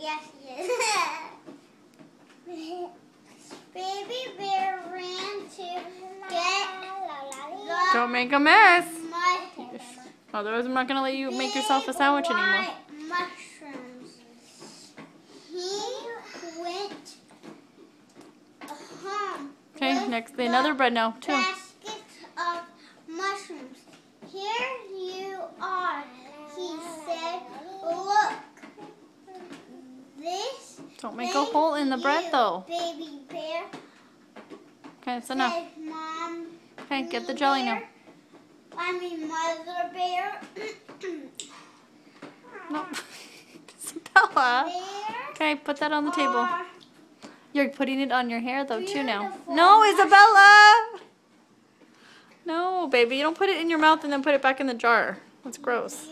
Yes, he is. Baby bear ran to get the Don't make a mess. mushrooms. Otherwise, I'm not going to let you make yourself a sandwich anymore. Mushrooms. He went home. Okay, next, another bread now, too. Basket of mushrooms. Here you are, he said. Look. This. Don't make a hole in the bread, though. Baby bear. Okay, it's enough. Said Mom. Okay, get the jelly now. Mother bear. No. Isabella. Bear. Okay, put that on the table. are You're putting it on your hair, though, too, now. beautiful No, Isabella! No, baby, you don't put it in your mouth and then put it back in the jar. That's gross.